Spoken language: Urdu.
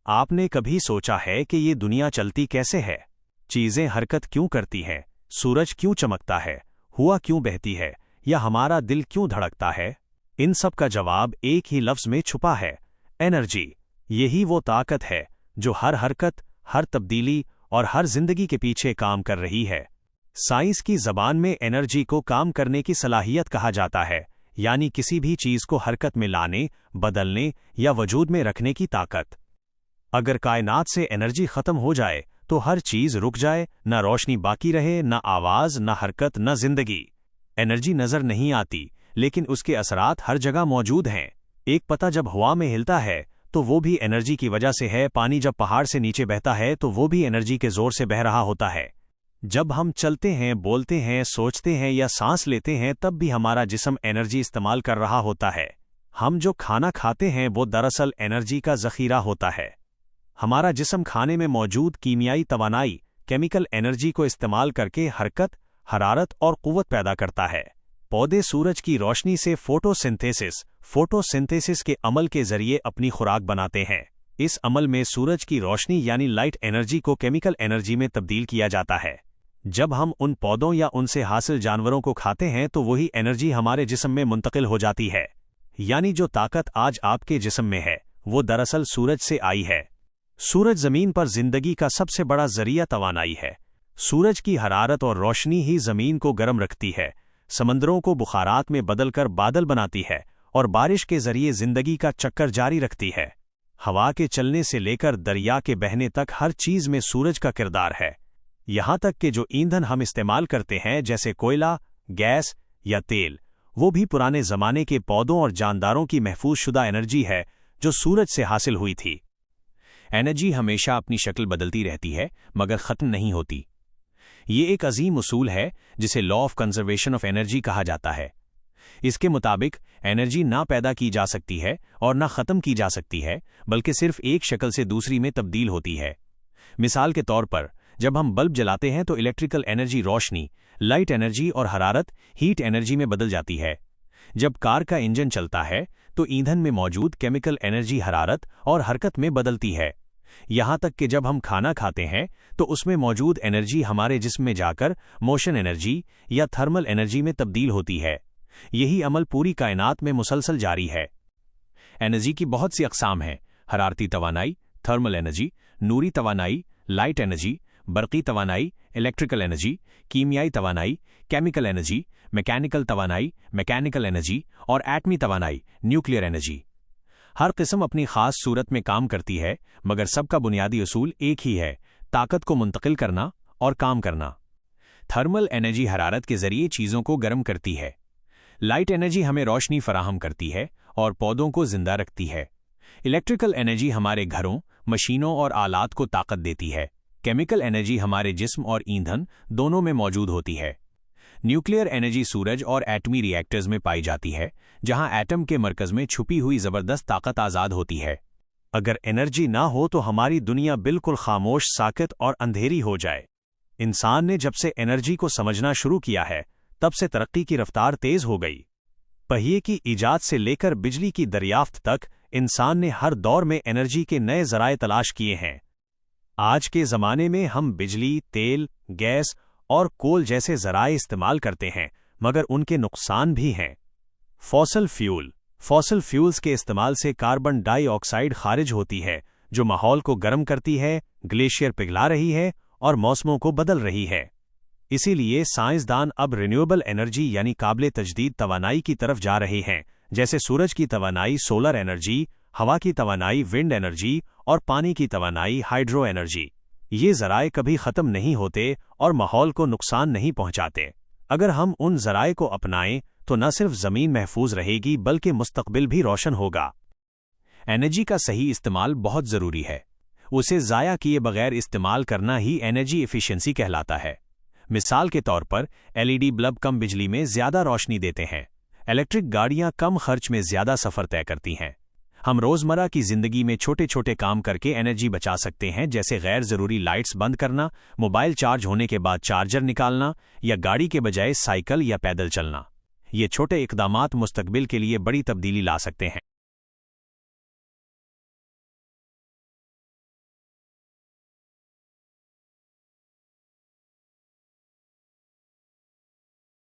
آپ نے کبھی سوچا ہے کہ یہ دنیا چلتی کیسے ہے؟ چیزیں حرکت کیوں کرتی ہیں؟ سورج کیوں چمکتا ہے؟ ہوا کیوں بہتی ہے؟ یا ہمارا دل کیوں دھڑکتا ہے؟ ان سب کا جواب ایک ہی لفظ میں چھپا ہے: انرجی۔ یہی وہ طاقت ہے جو ہر حرکت، ہر تبدیلی اور ہر زندگی کے پیچھے کام کر رہی ہے۔ سائنس کی زبان میں انرجی کو کام کرنے کی صلاحیت کہا جاتا ہے، یعنی کسی بھی چیز کو حرکت میں لانے، بدلنے یا وجود میں رکھنے کی طاقت۔ اگر کائنات سے انرجی ختم ہو جائے تو ہر چیز رک جائے، نہ روشنی باقی رہے، نہ آواز، نہ حرکت، نہ زندگی۔ انرجی نظر نہیں آتی، لیکن اس کے اثرات ہر جگہ موجود ہیں۔ ایک پتا جب ہوا میں ہلتا ہے تو وہ بھی انرجی کی وجہ سے ہے، پانی جب پہاڑ سے نیچے بہتا ہے تو وہ بھی انرجی کے زور سے بہہ رہا ہوتا ہے۔ جب ہم چلتے ہیں، بولتے ہیں، سوچتے ہیں یا سانس لیتے ہیں تب بھی ہمارا جسم انرجی استعمال کر رہا ہوتا ہے۔ ہم جو کھانا کھاتے ہیں وہ دراصل انرجی کا ذخیرہ ہوتا ہے۔ ہمارا جسم کھانے میں موجود کیمیائی توانائی، کیمیکل انرجی کو استعمال کر کے حرکت، حرارت اور قوت پیدا کرتا ہے۔ پودے سورج کی روشنی سے فوٹو سنتھیسس کے عمل کے ذریعے اپنی خوراک بناتے ہیں۔ اس عمل میں سورج کی روشنی یعنی لائٹ انرجی کو کیمیکل انرجی میں تبدیل کیا جاتا ہے۔ جب ہم ان پودوں یا ان سے حاصل جانوروں کو کھاتے ہیں تو وہی انرجی ہمارے جسم میں منتقل ہو جاتی ہے۔ یعنی جو طاقت آج آپ کے جسم میں ہے وہ دراصل سورج سے آئی ہے۔ سورج زمین پر زندگی کا سب سے بڑا ذریعہ توانائی ہے۔ سورج کی حرارت اور روشنی ہی زمین کو گرم رکھتی ہے، سمندروں کو بخارات میں بدل کر بادل بناتی ہے اور بارش کے ذریعے زندگی کا چکر جاری رکھتی ہے۔ ہوا کے چلنے سے لے کر دریا کے بہنے تک ہر چیز میں سورج کا کردار ہے۔ یہاں تک کہ جو ایندھن ہم استعمال کرتے ہیں جیسے کوئلہ، گیس یا تیل، وہ بھی پرانے زمانے کے پودوں اور جانداروں کی محفوظ شدہ انرجی ہے جو سورج سے حاصل ہوئی تھی۔ انرجی ہمیشہ اپنی شکل بدلتی رہتی ہے مگر ختم نہیں ہوتی۔ یہ ایک عظیم اصول ہے جسے law of conservation of energy کہا جاتا ہے۔ اس کے مطابق انرجی نہ پیدا کی جا سکتی ہے اور نہ ختم کی جا سکتی ہے، بلکہ صرف ایک شکل سے دوسری میں تبدیل ہوتی ہے۔ مثال کے طور پر جب ہم بلب جلاتے ہیں تو الیکٹریکل انرجی روشنی، لائٹ انرجی اور حرارت ہیٹ انرجی میں بدل جاتی ہے۔ جب کار کا انجن چلتا ہے تو ایندھن میں موجود کیمیکل انرجی حرارت اور حرکت میں بدلتی ہے۔ یہاں تک کہ جب ہم کھانا کھاتے ہیں تو اس میں موجود انرجی ہمارے جسم میں جا کر موشن انرجی یا تھرمل انرجی میں تبدیل ہوتی ہے۔ یہی عمل پوری کائنات میں مسلسل جاری ہے۔ انرجی کی بہت سی اقسام ہیں: حرارتی توانائی، تھرمل انرجی، نوری توانائی، لائٹ انرجی، برقی توانائی، الیکٹریکل انرجی، کیمیائی توانائی، کیمیکل انرجی، میکینیکل توانائی، میکینیکل انرجی اور ایٹمی توانائی، نیوکلیئر انرجی۔ ہر قسم اپنی خاص صورت میں کام کرتی ہے، مگر سب کا بنیادی اصول ایک ہی ہے: طاقت کو منتقل کرنا اور کام کرنا۔ تھرمل انرجی حرارت کے ذریعے چیزوں کو گرم کرتی ہے۔ لائٹ انرجی ہمیں روشنی فراہم کرتی ہے اور پودوں کو زندہ رکھتی ہے۔ الیکٹریکل انرجی ہمارے گھروں، مشینوں اور آلات کو طاقت دیتی ہے۔ کیمیکل انرجی ہمارے جسم اور ایندھن دونوں میں موجود ہوتی ہے۔ نیوکلیئر انرجی سورج اور ایٹمی ری ایکٹرز میں پائی جاتی ہے، جہاں ایٹم کے مرکز میں چھپی ہوئی زبردست طاقت آزاد ہوتی ہے۔ اگر انرجی نہ ہو تو ہماری دنیا بالکل خاموش، ساکت اور اندھیری ہو جائے۔ انسان نے جب سے انرجی کو سمجھنا شروع کیا ہے تب سے ترقی کی رفتار تیز ہو گئی۔ پہیے کی ایجاد سے لے کر بجلی کی دریافت تک انسان نے ہر دور میں انرجی کے نئے ذرائع تلاش کیے ہیں۔ آج کے زمانے میں ہم بجلی، تیل، گیس اور کول جیسے ذرائع استعمال کرتے ہیں، مگر ان کے نقصان بھی ہیں۔ فوسل فیولز کے استعمال سے کاربن ڈائی آکسائیڈ خارج ہوتی ہے جو ماحول کو گرم کرتی ہے، گلیشیئر پگھلا رہی ہے اور موسموں کو بدل رہی ہے۔ اسی لیے سائنسدان اب رینیوبل انرجی یعنی قابل تجدید توانائی کی طرف جا رہے ہیں، جیسے سورج کی توانائی سولر انرجی، ہوا کی توانائی ونڈ انرجی اور پانی کی توانائی ہائیڈرو انرجی۔ یہ ذرائع کبھی ختم نہیں ہوتے اور ماحول کو نقصان نہیں پہنچاتے۔ اگر ہم ان ذرائع کو اپنائیں تو نہ صرف زمین محفوظ رہے گی بلکہ مستقبل بھی روشن ہوگا۔ انرجی کا صحیح استعمال بہت ضروری ہے۔ اسے ضائع کیے بغیر استعمال کرنا ہی انرجی ایفیشنسی کہلاتا ہے۔ مثال کے طور پر LED بلب کم بجلی میں زیادہ روشنی دیتے ہیں۔ الیکٹرک گاڑیاں کم خرچ میں زیادہ سفر طے کرتی ہیں۔ ہم روزمرہ کی زندگی میں چھوٹے چھوٹے کام کر کے انرجی بچا سکتے ہیں، جیسے غیر ضروری لائٹس بند کرنا، موبائل چارج ہونے کے بعد چارجر نکالنا یا گاڑی کے بجائے سائیکل یا پیدل چلنا۔ یہ چھوٹے اقدامات مستقبل کے لیے بڑی تبدیلی لا سکتے ہیں۔